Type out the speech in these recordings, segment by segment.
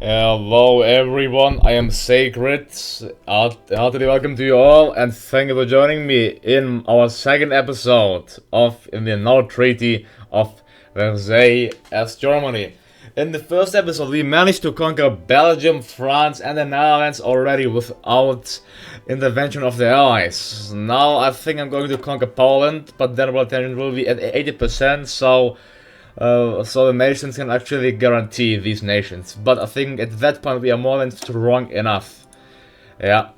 Hello everyone, I am Sacred. Heartily welcome to you all, and thank you for joining me in our second episode of the now Treaty of Versailles as Germany. In the first episode, we managed to conquer Belgium, France, and the Netherlands already without intervention of the Allies. Now I think I'm going to conquer Poland, but then our attention will be at 80%, so the nations can actually guarantee these nations. But I think at that point we are more than strong enough. Yeah.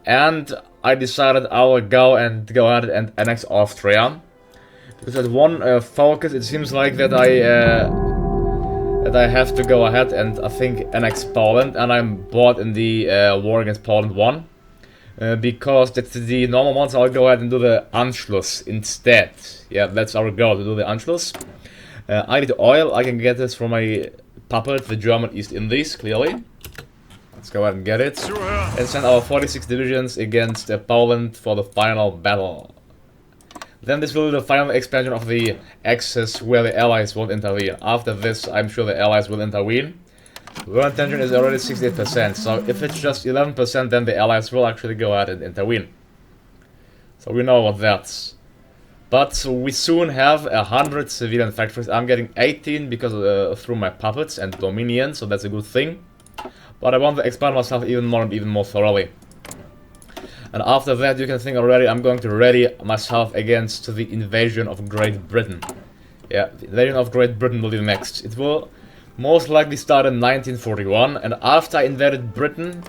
And I decided I will go ahead and annex Austria. Because at one focus it seems like that I have to go ahead and I think annex Poland, and I'm bored in the war against Poland 1. Because that's the normal ones. I'll go ahead and do the Anschluss instead. Yeah, that's our goal, to do the Anschluss. I need oil. I can get this from my puppet, the German East Indies, clearly. Let's go ahead and get it. And send our 46 divisions against Poland for the final battle. Then this will be the final expansion of the Axis where the Allies won't intervene. After this, I'm sure the Allies will intervene. World tension is already 68%, so if it's just 11%, then the Allies will actually go ahead and intervene. So we know about that. But we soon have 100 civilian factories. I'm getting 18 because through my puppets and Dominion, so that's a good thing. But I want to expand myself even more and even more thoroughly. And after that, you can think already I'm going to ready myself against the invasion of Great Britain. Yeah, the invasion of Great Britain will be next. It will most likely start in 1941, and after I invaded Britain,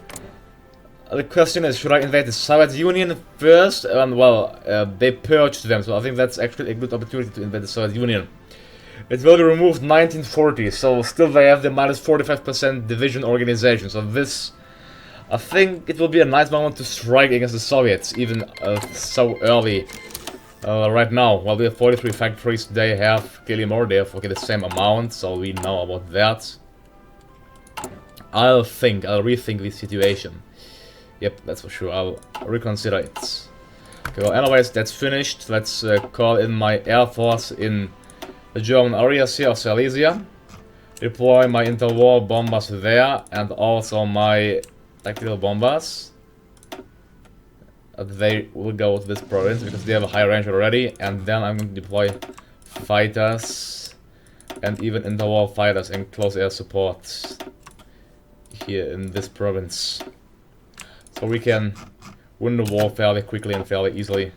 the question is, should I invade the Soviet Union first? And well, they purged them, so I think that's actually a good opportunity to invade the Soviet Union. It will be removed 1940, so still they have the minus 45% division organization. So this, I think it will be a nice moment to strike against the Soviets, even so early. Right now, while we have 43 factories, they have clearly more, they have the same amount, so we know about that. I'll rethink the situation. Yep, that's for sure. I'll reconsider it. Okay, well, anyways, that's finished. Let's call in my air force in the German areas here of Silesia. Deploy my interwar bombers there, and also my tactical bombers. They will go to this province because they have a high range already. And then I'm going to deploy fighters and even interwar fighters and close air support here in this province. So we can win the war fairly quickly and fairly easily.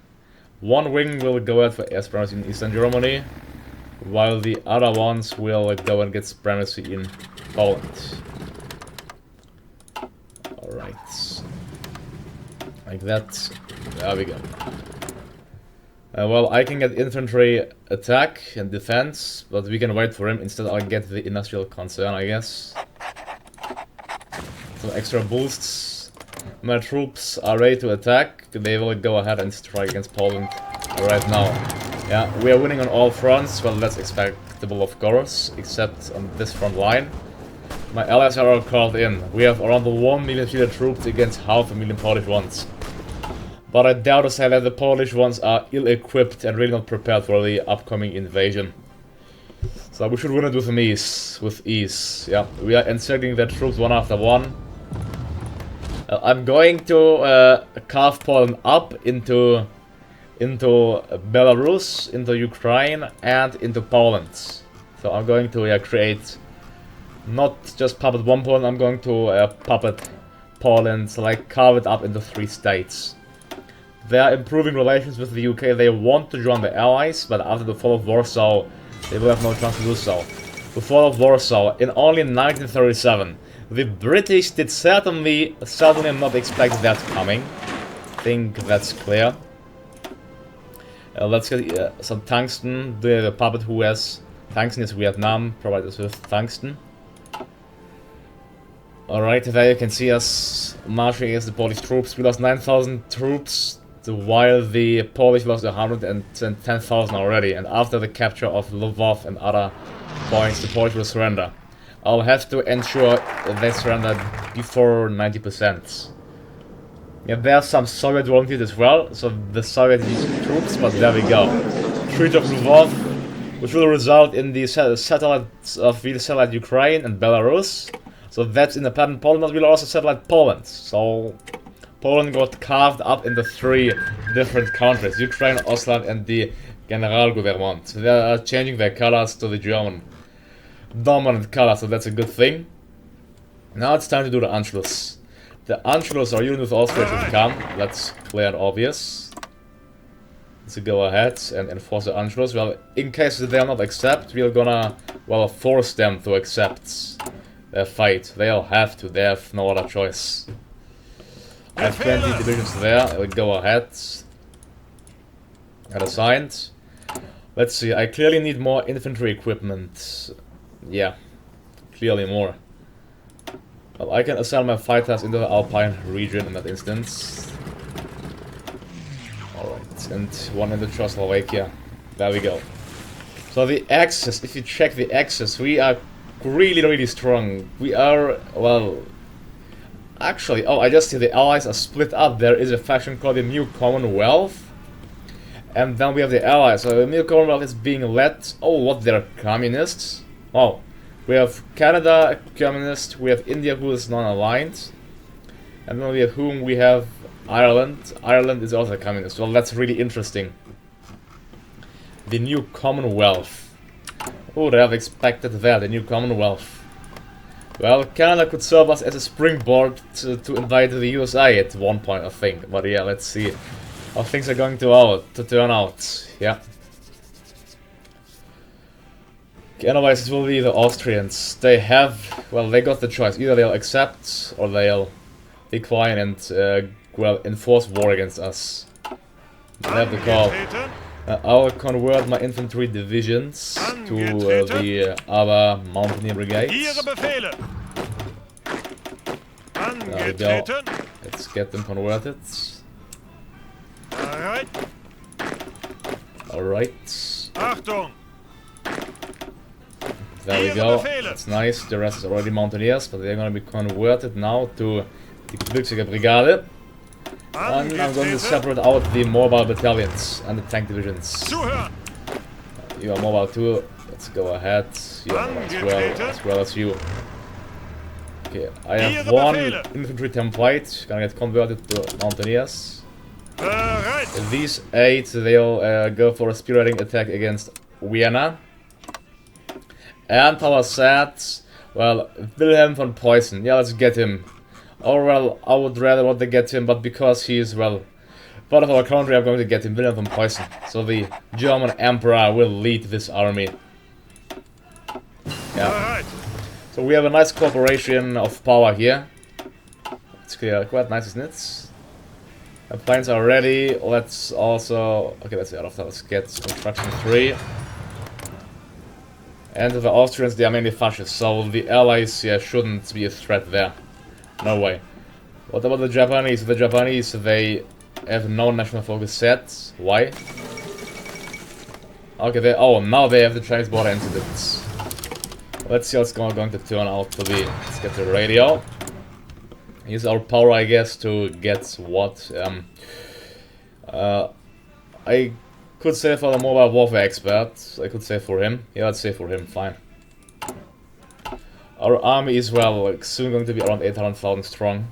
One wing will go out for air supremacy in Eastern Germany, while the other ones will go and get supremacy in Poland. Alright. Like that. There we go. Well, I can get infantry attack and defense, but we can wait for him. Instead, I'll get the industrial concern, I guess. Some extra boosts. My troops are ready to attack. They will go ahead and strike against Poland right now. Yeah, we are winning on all fronts. Well, that's expectable, of course, except on this front line. My allies are all called in. We have around 1 million field troops against 500,000 Polish ones. But I dare to say that the Polish ones are ill-equipped and really not prepared for the upcoming invasion. So we should win it with ease. Yeah, we are encircling their troops one after one. I'm going to carve Poland up into Belarus, into Ukraine, and into Poland. So I'm going to create not just puppet one Poland. I'm going to puppet Poland, so like carve it up into 3 states. They are improving relations with the UK. They want to join the Allies, but after the fall of Warsaw, they will have no chance to do so. The fall of Warsaw in only 1937. The British did certainly not expect that coming. I think that's clear. Let's get some tungsten. The puppet who has tungsten is Vietnam. Provide us with tungsten. Alright, there you can see us marching against the Polish troops. We lost 9,000 troops, while the Polish lost 110,000 already. And after the capture of Lvov and other points, the Polish will surrender. I'll have to ensure they surrender before 90%. Yeah, there are some Soviet volunteers as well, so the Soviet troops, but there we go. Treaty of Lvov, which will result in the satellites of the satellite Ukraine and Belarus. So that's independent Poland, but we'll also satellite Poland. So Poland got carved up into 3 different countries: Ukraine, Austria, and the Generalgouvernement. They are changing their colors to the German dominant color, so that's a good thing. Now it's time to do the Anschluss. The Anschluss, our union with Austria should come. That's clear and obvious. Let's go ahead and enforce the Anschluss. Well, in case they are not accept, we're gonna, well, force them to accept their fight. They'll have to. They have no other choice. I have 20 divisions there. I'll go ahead. Got assigned. Let's see. I clearly need more infantry equipment. Yeah, clearly more. Well, I can assign my fighters into the Alpine region in that instance. Alright, and one into Czechoslovakia. There we go. So the Axis, if you check the Axis, we are really strong. We are, well... Actually, oh, I just see the Allies are split up. There is a faction called the New Commonwealth. And then we have the Allies. So the New Commonwealth is being led... Oh, what, they're communists? Oh. We have Canada, communist, we have India, who is non-aligned, and then we have whom we have Ireland. Ireland is also communist. Well, that's really interesting. The New Commonwealth. Who would have expected that, the New Commonwealth? Well, Canada could serve us as a springboard to invade the USA at one point, I think. But yeah, let's see how things are going to turn out. Yeah. Otherwise, it will be the Austrians. They have, well, they got the choice. Either they'll accept or they'll decline and, well, enforce war against us. They have the call. I'll convert my infantry divisions to the other mountaineer brigades. There we go. Let's get them converted. Alright. There we go, that's nice. The rest is already mountaineers, but they're gonna be converted now to the Gebirgsjäger Brigade. And I'm going to separate out the mobile battalions and the tank divisions. You are mobile too, let's go ahead. You are mobile as well as you. Okay, I have one infantry template, gonna get converted to mountaineers. These 8, they'll go for a spear raiding attack against Vienna. And our set, well, Wilhelm von Preußen. Yeah, let's get him. Or, well, I would rather want to get him, but because he is, well, part of our country, I'm going to get him, Wilhelm von Preußen. So the German Emperor will lead this army. Yeah. So we have a nice cooperation of power here. It's quite nice, isn't it? The planes are ready. Let's also... Okay, let's get construction 3. And the Austrians, they are mainly fascists, so the Allies, yeah, shouldn't be a threat there. No way. What about the Japanese? The Japanese, they have no national focus set. Why? Okay, oh, now they have the Chinese border incidents. Let's see what's going to turn out to be. Let's get the radio. Use our power, I guess, to get what? I could say for the mobile warfare expert. I could say for him. Yeah, let's say for him. Fine. Our army is, well, like, soon going to be around 800,000 strong.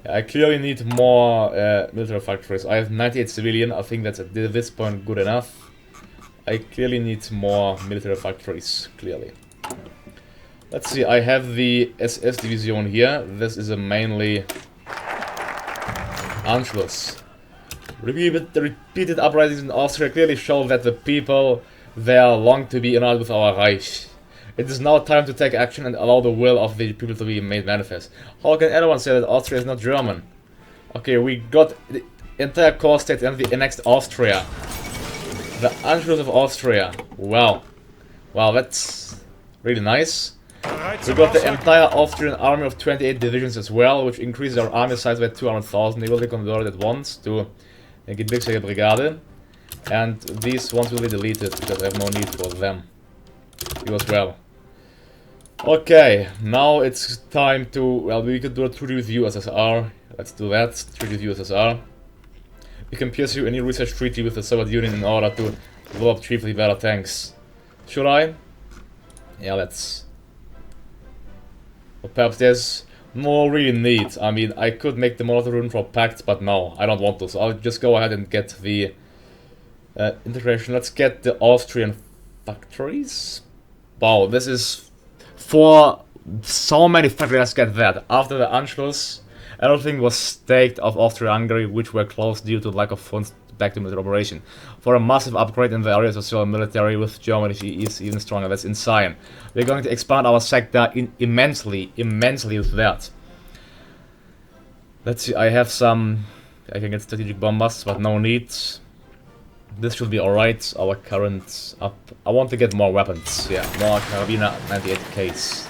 I clearly need more military factories. I have 98 civilian. I think that's at this point good enough. I clearly need more military factories. Clearly. Let's see. I have the SS division here. This is a mainly Anschluss. The repeated uprisings in Austria clearly show that the people there long to be united with our Reich. It is now time to take action and allow the will of the people to be made manifest. How can anyone say that Austria is not German? Okay, we got the entire core state and the annexed Austria. The Anschluss of Austria. Wow. Wow, that's really nice. We got the entire Austrian army of 28 divisions as well, which increases our army size by 200,000. They will be converted at once to a Gebirgsjäger Brigade. And these ones will be deleted because I have no need for them. You as well. Okay, now it's time to, well, we could do a treaty with USSR. Let's do that, treaty with USSR. We can pursue any research treaty with the Soviet Union in order to develop cheaply better tanks. Should I? Yeah, let's Or perhaps there's no really need. I mean, I could make the Molotov rune for Pact, but no, I don't want to. So I'll just go ahead and get the integration. Let's get the Austrian factories. Wow, this is for so many factories. Let's get that. After the Anschluss, everything was staked of Austria-Hungary, which were closed due to lack of funds back to military operation. For a massive upgrade in the areas of civil military with Germany is even stronger. That's insane. We're going to expand our sector immensely with that. Let's see, I have some... I can get strategic bombers, but no need. This should be alright. Our current up... I want to get more weapons. Yeah, more Carabiner 98Ks.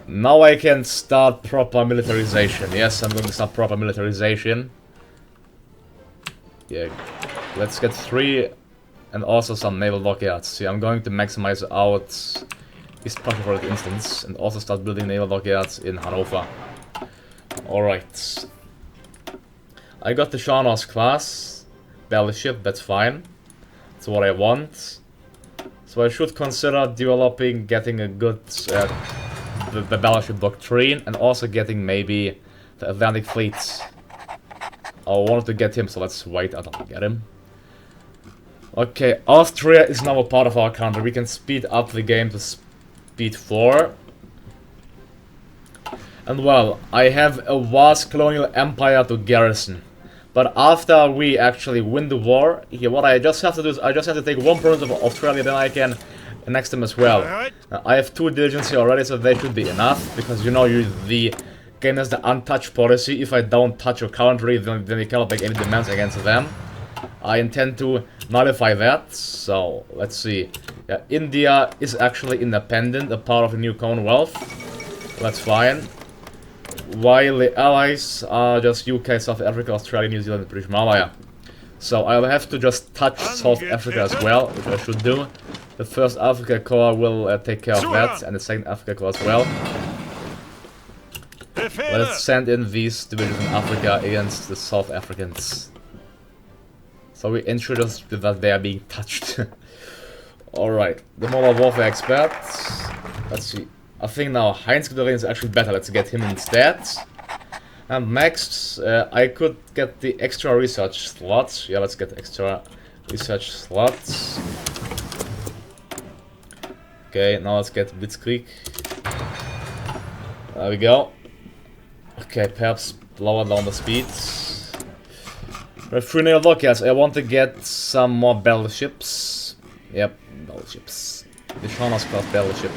Now I can start proper militarization. Yes, I'm going to start proper militarization. Yeah, let's get 3 and also some naval dockyards. See, I'm going to maximize out East Prussia for the instance and also start building naval dockyards in Hanover. Alright. I got the Scharnhorst class battleship, that's fine. That's what I want. So I should consider developing, getting a good the battleship doctrine and also getting maybe the Atlantic Fleet. I wanted to get him, so let's wait until I get him. Okay, Austria is now a part of our country. We can speed up the game to speed 4. And well, I have a vast colonial empire to garrison. But after we actually win the war, here what I just have to do is I just have to take 1 province of Australia, then I can annex them as well. I have 2 divisions here already, so they should be enough, because you know the game has the untouched policy. If I don't touch your country, then you cannot make any demands against them. I intend to nullify that, so let's see. Yeah, India is actually independent, a part of the new Commonwealth. That's fine. While the allies are just UK, South Africa, Australia, New Zealand, and British Malaya. So I'll have to just touch South Africa as well, which I should do. The first Africa Corps will take care of that, and the second Africa Corps as well. Let's send in these divisions in Africa against the South Africans. So we ensure just that they are being touched. Alright, the mobile warfare expert. Let's see. I think now Heinz Guderin is actually better. Let's get him instead. And next, I could get the extra research slots. Yeah, let's get extra research slots. Okay, now let's get Blitzkrieg. There we go. Okay, perhaps lower down the speeds. We have 3 naval dockyards. I want to get some more battleships. Yep, battleships. The Scharnhorst class battleship.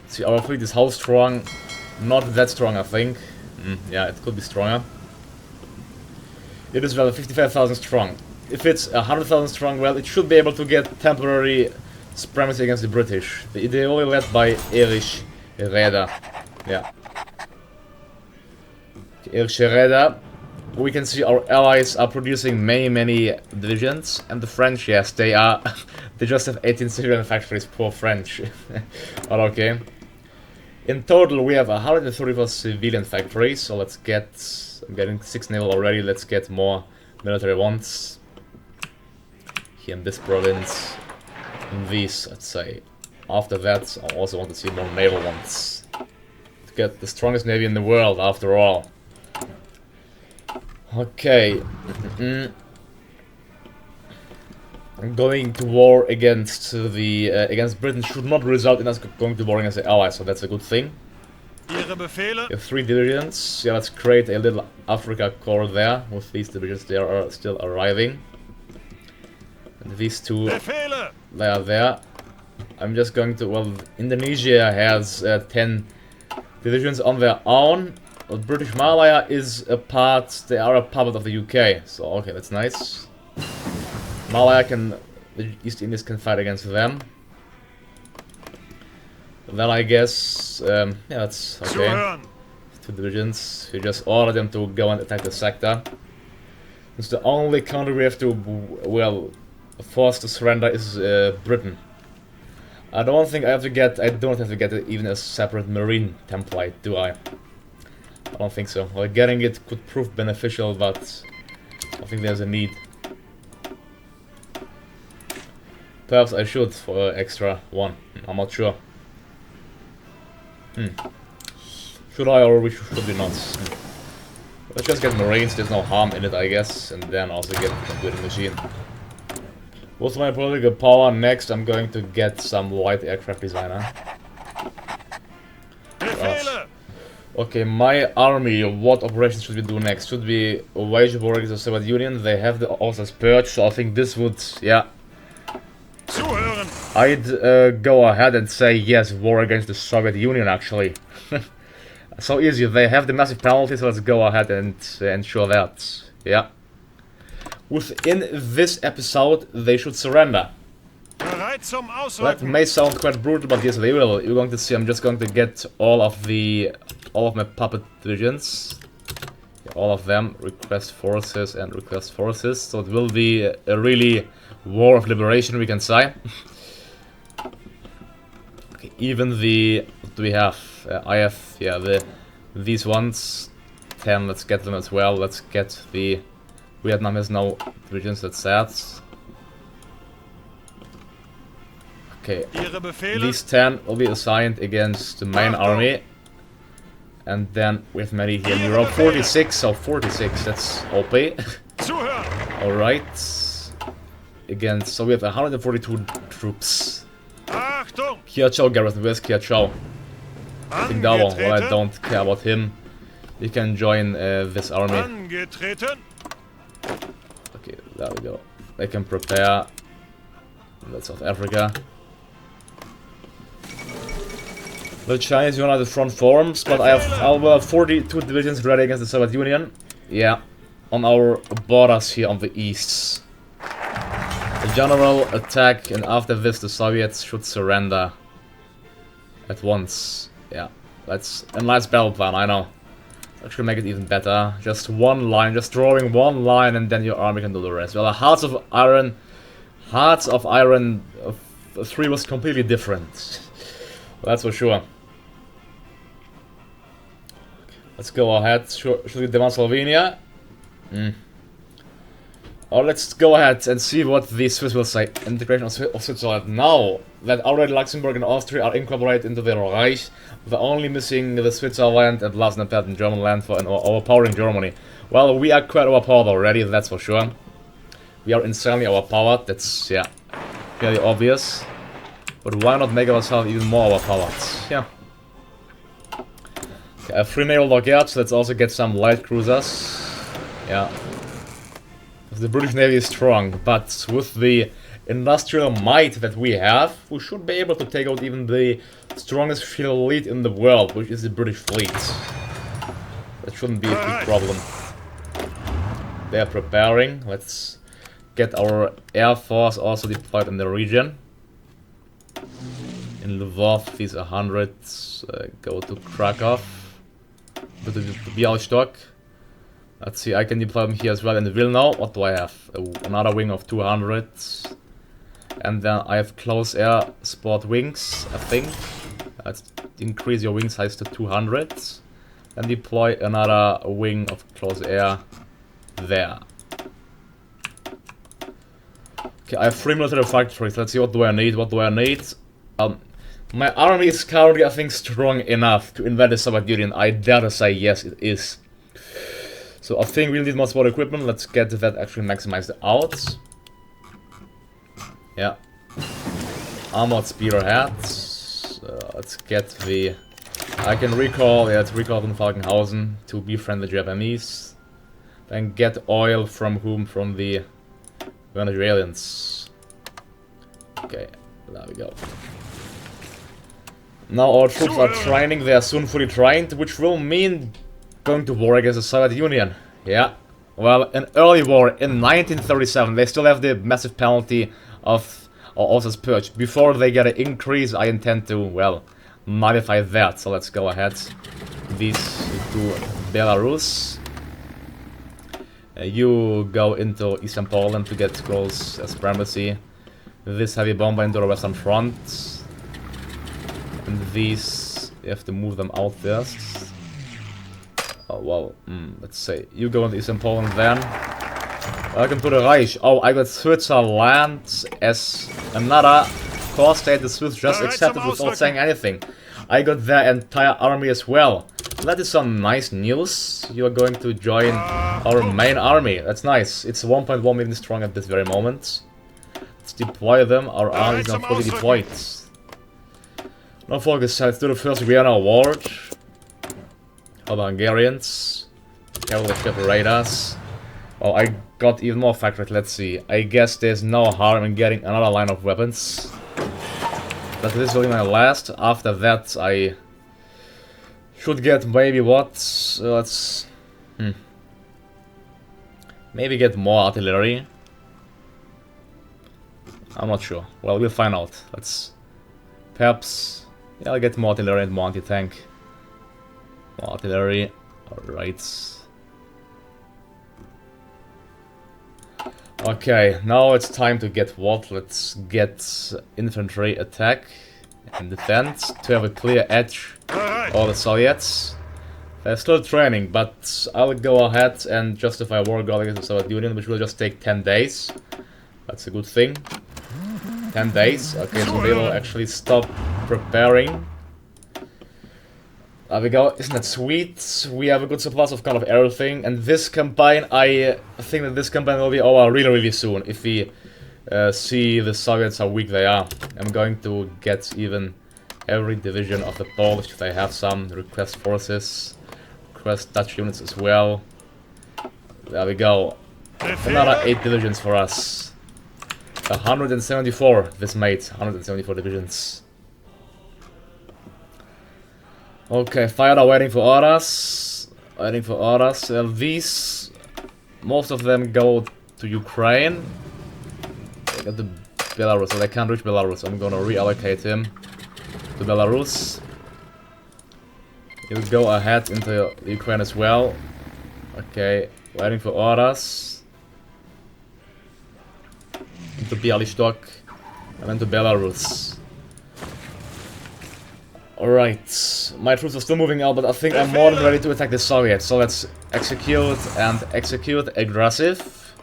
See, our fleet is how strong? Not that strong, I think. Yeah, it could be stronger. It is rather 55,000 strong. If it's 100,000 strong, well, it should be able to get temporary supremacy against the British. They only led by Erich Raeder. Yeah. Erich Raeder. We can see our allies are producing many divisions, and the French, yes, they are. They just have 18 civilian factories. Poor French. But okay. In total, we have 134 civilian factories. So let's get. I'm getting 6 naval already. Let's get more military ones. Here in this province. In these, let's say. After that, I also want to see more naval ones. To get the strongest navy in the world, after all. Okay. Going to war against the against Britain should not result in us going to war against the Allies, so that's a good thing. We have 3 divisions. Yeah, let's create a little Africa Corps there with these divisions. They are still arriving. And these 2, they are there. I'm just going to. Well, Indonesia has 10 divisions on their own. Well, British Malaya is a part, they are a puppet of the UK, so okay, that's nice. Malaya can, the East Indies can fight against them. Then I guess, yeah, that's okay. 2 divisions, we just order them to go and attack the sector. It's the only country we have to, well, force to surrender is Britain. I don't think I have to get, I don't have to get even a separate marine template, do I? I don't think so. Well, getting it could prove beneficial, but I think there's a need. Perhaps I should for extra 1. I'm not sure. Should I or should we not? Let's just get Marines, there's no harm in it, I guess, and then also get a computer machine. What's my political power? Next, I'm going to get some light aircraft designer. Okay, my army, what operations should we do next? Should we wage war against the Soviet Union? They have the Austrians purged, so I think this would, yeah. I'd go ahead and say yes, war against the Soviet Union, actually. So easy, they have the massive penalties, so let's go ahead and ensure that, yeah. Within this episode, they should surrender. That may sound quite brutal, but yes, they will. You're going to see, I'm just going to get all of my puppet divisions. All of them, request forces and request forces. So it will be a really war of liberation, we can say. Okay, even the, what do we have? I have, yeah, these ones. 10, let's get them as well. Let's get the, Vietnam has no divisions, that's sad. Okay, these 10 will be assigned against the main army. And then we have many here in Europe. 46, so 46, that's OP. Alright. Against, so we have 142 troops. Kiachou garrison, where's Kiachou? I think that one, well, I don't care about him. You can join this army. Okay, there we go. They can prepare. That's South Africa. The Chinese United Front forms, but I have 42 divisions ready against the Soviet Union. Yeah, on our borders here on the east. A general attack, and after this the Soviets should surrender at once. Yeah, that's a nice battle plan, I know. Actually make it even better. Just one line, just drawing one line, and then your army can do the rest. Well, Hearts of Iron 3 was completely different. That's for sure. Let's go ahead. Should we demand Slovenia? Or let's go ahead and see what the Swiss will say. Integration of Switzerland. Now that already Luxembourg and Austria are incorporated into the Reich, we're only missing the Switzerland and last and in German land for an overpowering Germany. Well, we are quite overpowered already, that's for sure. We are insanely overpowered, that's, yeah, very obvious. But why not make ourselves even more overpowered? Yeah. Okay, I have 3 naval dockyards, let's also get some light cruisers. Yeah. The British Navy is strong, but with the industrial might that we have, we should be able to take out even the strongest fleet in the world, which is the British fleet. That shouldn't be a big problem. They are preparing. Let's get our air force also deployed in the region. In Lvov, these 100 go to Krakow, to Białystok. Let's see, I can deploy them here as well in Vilna. What do I have? Another wing of 200. And then I have close air support wings, I think. Let's increase your wing size to 200. And deploy another wing of close air there. Okay, I have 3 military factories. Let's see, what do I need? What do I need? My army is currently, I think, strong enough to invade the Soviet Union. I dare to say yes, it is. So I think we'll need more support equipment. Let's get that actually maximized out. Yeah. Armored spearheads. Let's get the... I can recall, yeah, let's recall from Falkenhausen to befriend the Japanese. Then get oil from whom? From the Venezuelans. Okay, there we go. Now our troops are training, they are soon fully trained, which will mean going to war against the Soviet Union. Yeah. Well, an early war in 1937, they still have the massive penalty of Austria's purge. Before they get an increase, I intend to, well, modify that. So let's go ahead. These to Belarus. You go into Eastern Poland to get close supremacy. This heavy bomber into the Western Front. And these, you have to move them out first. Oh, well, let's say, you go into Eastern Poland then. Welcome to the Reich. Oh, I got Switzerland as another course the Swiss just accepted without saying anything. I got their entire army as well. That is some nice news. You are going to join our main army. That's nice. It's 1.1 million strong at this very moment. Let's deploy them. Our army is now fully deployed. No focus. Let's do the first Vienna Award. How the Hungarians? Cavalry ship radars. Oh, I got even more factories. Let's see. I guess there's no harm in getting another line of weapons. But this will be my last. After that, I should get maybe what? Let's... Maybe get more artillery. I'm not sure. Well, we'll find out. Let's... Perhaps... Yeah, I'll get more artillery and more anti-tank. More artillery. Alright. Okay, now it's time to get what? Let's get infantry attack and defense to have a clear edge over the Soviets. They're still training, but I'll go ahead and justify war against the Soviet Union, which will just take 10 days. That's a good thing. 10 days. Okay, so they will actually stop preparing. There we go. Isn't that sweet? We have a good surplus of kind of everything. And this campaign, I think that this campaign will be over really, really soon. If we see the Soviets how weak they are. I'm going to get even every division of the Polish. They have some request forces. Request Dutch units as well. There we go. Another 8 divisions for us. 174 this made. 174 divisions. Okay, fire are waiting for orders. Waiting for orders. These, most of them go to Ukraine. They got to Belarus, so they can't reach Belarus. I'm gonna reallocate him to Belarus. He'll go ahead into Ukraine as well. Okay, waiting for orders. Into Bialystok and then to Belarus. Alright, my troops are still moving out, but I think I'm more than ready to attack the Soviets. So let's execute and execute aggressive.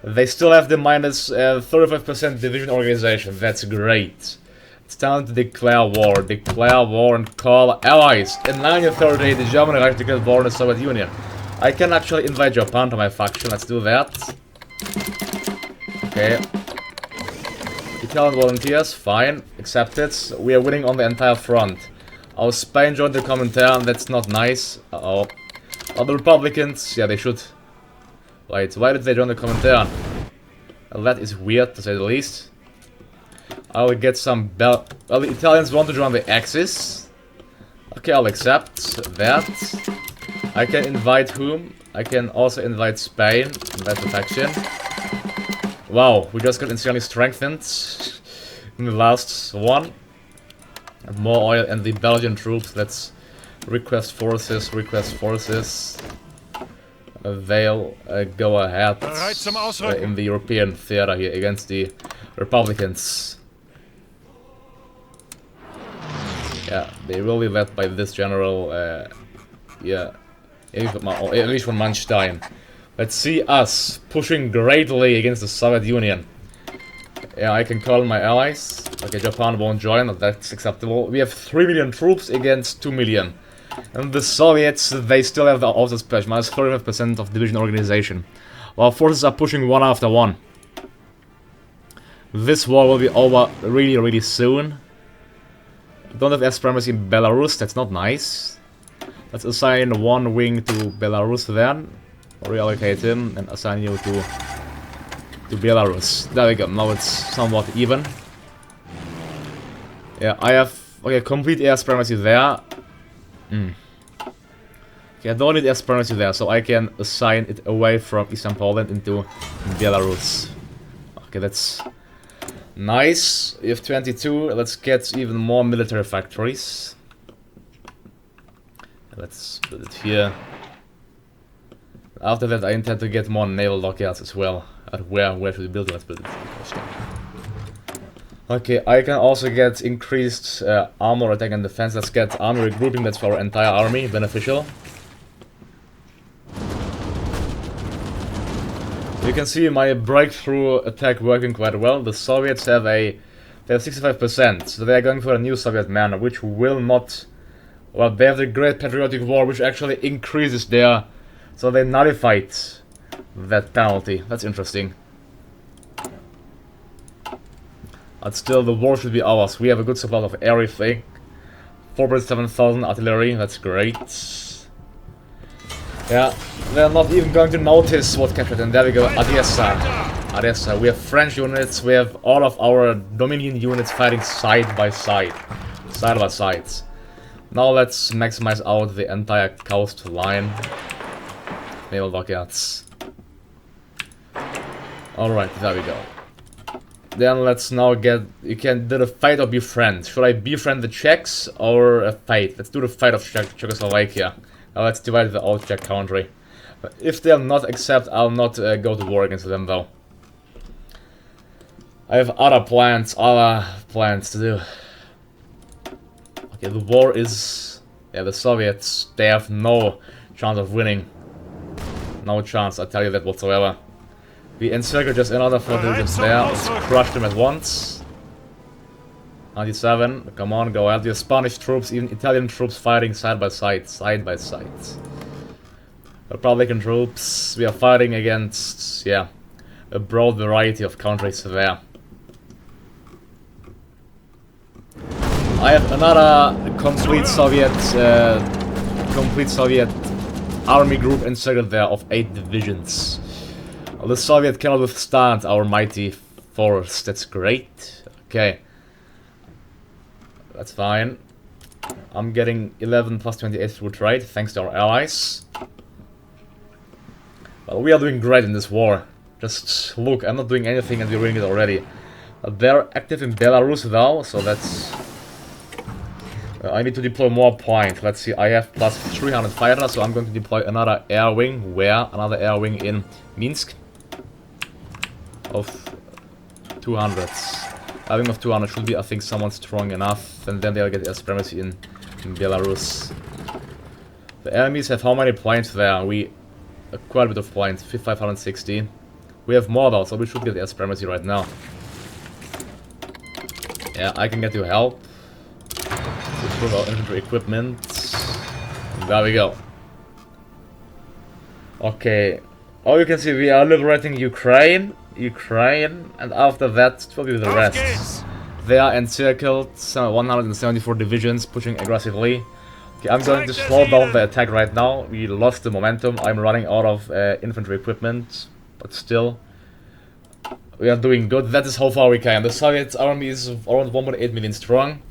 They still have the minus 35% division organization. That's great. It's time to declare war. Declare war and call allies. In 1938, the German Reich declared war in the Soviet Union. I can actually invite Japan to my faction. Let's do that. Okay. Italian volunteers, fine, accepted. We are winning on the entire front. Our Spain joined the Comintern, that's not nice. Uh-oh. Are the Republicans? Yeah, they should. Wait, why did they join the Comintern? Well, that is weird, to say the least. I will get some well, the Italians want to join the Axis. Okay, I'll accept that. I can invite whom? I can also invite Spain, invite the faction. Wow, we just got insanely strengthened in the last one. And more oil and the Belgian troops. Let's request forces, request forces. They'll go ahead in the European theater here against the Republicans. Yeah, they will be led by this general, yeah, Erich von Manstein. Let's see us pushing greatly against the Soviet Union. Yeah, I can call my allies. Okay, Japan won't join, that's acceptable. We have 3 million troops against 2 million. And the Soviets, they still have the auto special, minus 35% of division organization. While forces are pushing one after one. This war will be over really, really soon. Don't have air supremacy in Belarus, that's not nice. Let's assign one wing to Belarus then. Reallocate him and assign you to Belarus. There we go, now it's somewhat even. Yeah, I have complete air supremacy there. Okay, I don't need air supremacy there, so I can assign it away from Eastern Poland into Belarus. Okay, that's nice. We have 22, let's get even more military factories. Let's put it here. After that, I intend to get more naval dockyards as well. Where should we build it? Let's build it. Okay, I can also get increased armor, attack and defense. Let's get army regrouping, that's for our entire army, beneficial. You can see my breakthrough attack working quite well. The Soviets have a They have 65%, so they are going for a new Soviet manner, which will not... Well, they have the Great Patriotic War, which actually increases their... So they nullified that penalty. That's interesting. But still, the war should be ours. We have a good supply of everything. 4,700 artillery, that's great. Yeah, they're not even going to notice what captured, and there we go, Odessa. Odessa, we have French units, we have all of our Dominion units fighting side by side. Side by sides. Now let's maximize out the entire coastline. Naval dockyards. Alright, there we go. Then let's now get... You can do the fight or befriend. Should I befriend the Czechs or a fight? Let's do the fight of Czechoslovakia. Now let's divide the old Czech country. If they'll not accept, I'll not go to war against them though. I have other plans to do. Okay, the war is... Yeah, the Soviets, they have no chance of winning. No chance, I tell you that whatsoever. We encircle just another 4 divisions there. Let's crush them at once. 97, come on, go ahead. We have Spanish troops, even Italian troops fighting side by side. Republican troops, we are fighting against, yeah, a broad variety of countries there. I have another complete Soviet army group encircled there of 8 divisions. The Soviet cannot withstand our mighty force. That's great. Okay. That's fine. I'm getting 11 plus 28 through trade, thanks to our allies. Well, we are doing great in this war. Just look, I'm not doing anything and we're winning it already. They're active in Belarus though, so that's... I need to deploy more points. Let's see, I have plus 300 fighters, so I'm going to deploy another air wing. Where? Another air wing in Minsk. Of 200. A wing of 200 should be, I think, somewhat strong enough, and then they'll get air supremacy in Belarus. The enemies have how many points there? Quite a bit of points, 560. We have more though, so we should get air supremacy right now. Yeah, I can get you help. Improve our infantry equipment. There we go. Okay. Oh, you can see we are liberating Ukraine, and after that it will be the rest. They are encircled, 174 divisions pushing aggressively. Okay, I'm going to slow down the attack right now. We lost the momentum. I'm running out of infantry equipment, but still, we are doing good. That is how far we came. The Soviet army is around 1.8 million strong,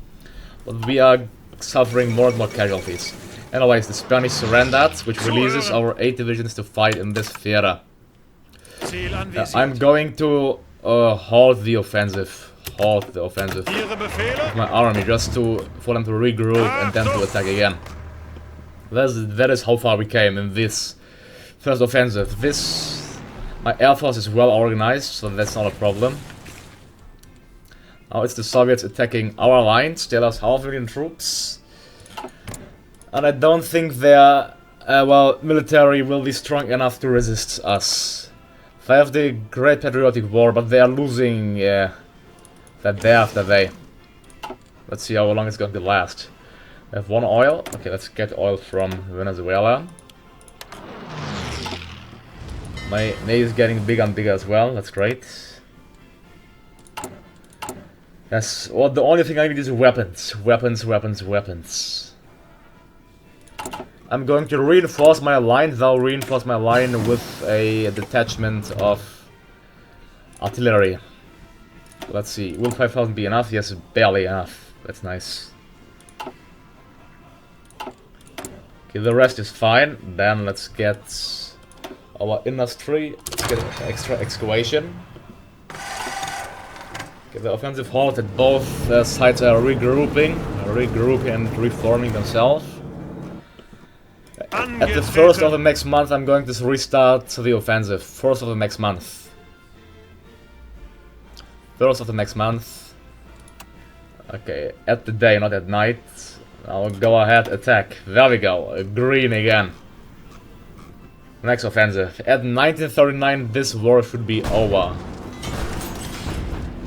but we are suffering more and more casualties. Anyways, the Spanish surrendered, which releases our 8 divisions to fight in this theater. I'm going to halt the offensive. Of my army, just for them to regroup and then to attack again. That is how far we came in this first offensive. My air force is well organized, so that's not a problem. Now it's the Soviets attacking our lines. They lost 500,000 troops. And I don't think their, military will be strong enough to resist us. They have the Great Patriotic War, but they are losing, that day after day. Let's see how long it's going to last. We have 1 oil. Okay, let's get oil from Venezuela. My navy is getting bigger and bigger as well. That's great. Yes, well, the only thing I need is weapons. Weapons. I'm going to reinforce my line. I'll reinforce my line with a detachment of artillery. Let's see, will 5,000 be enough? Yes, barely enough. That's nice. Okay, the rest is fine. Then let's get our industry. Let's get extra excavation. Okay, the offensive halted. Both sides are regrouping and reforming themselves. At the 1st of the next month, I'm going to restart the offensive. 1st of the next month. 1st of the next month. Okay, at the day, not at night. I'll go ahead, attack. There we go, green again. Next offensive. At 1939, this war should be over.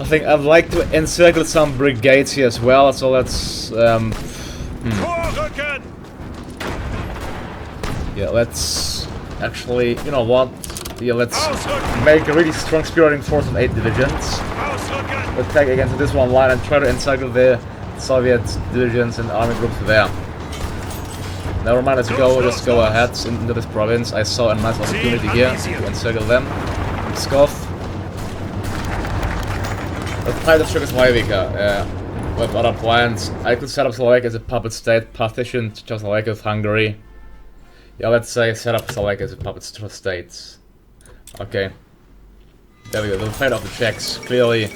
I think I'd like to encircle some brigades here as well, so let's... Yeah, let's... Actually, you know what? Yeah, let's make a really strong spearheading force of 8 divisions. Attack against this one line and try to encircle the Soviet divisions and army groups there. Never mind, let's go, just go ahead into this province. I saw a nice opportunity here to encircle them. Pskov. Let's try to Czechoslovakia with other plans. I could set up Slovakia as a puppet state, partition Czechoslovakia with Hungary. Yeah, let's say set up Slovakia as a puppet state. Okay. There we go, the fate of the Czechs. Clearly,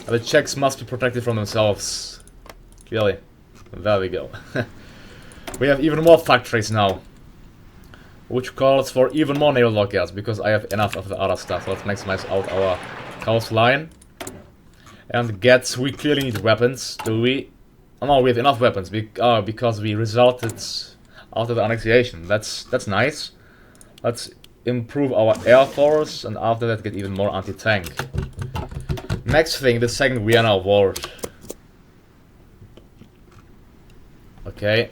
the Czechs must be protected from themselves. Clearly. There we go. We have even more factories now. Which calls for even more naval lockouts, because I have enough of the other stuff. So let's maximize out our coastline. And gets, we clearly need weapons, do we? Oh no, we have enough weapons, because we resulted after the annexation. That's nice. Let's improve our air force, and after that get even more anti-tank. Next thing, the Second Vienna War. Okay.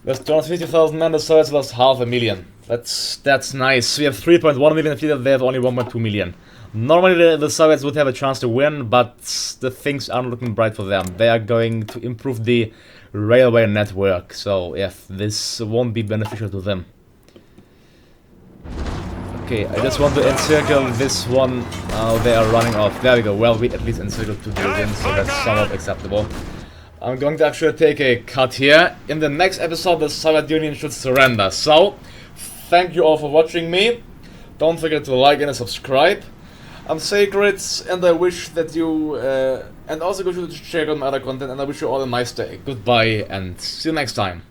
There's 250,000 men, the Soviets lost 500,000. That's nice. We have 3.1 million defeated, they have only 1.2 million. Normally the Soviets would have a chance to win, but the things aren't looking bright for them. They are going to improve the railway network, so yeah, this won't be beneficial to them. Okay, I just want to encircle this one. They are running off. There we go. Well, we at least encircled 2 divisions, so that's somewhat acceptable. I'm going to actually take a cut here. In the next episode, the Soviet Union should surrender. So, thank you all for watching me. Don't forget to like and subscribe. I'm Sacred, and I wish that you... and also go to check out my other content, and I wish you all a nice day. Goodbye, and see you next time.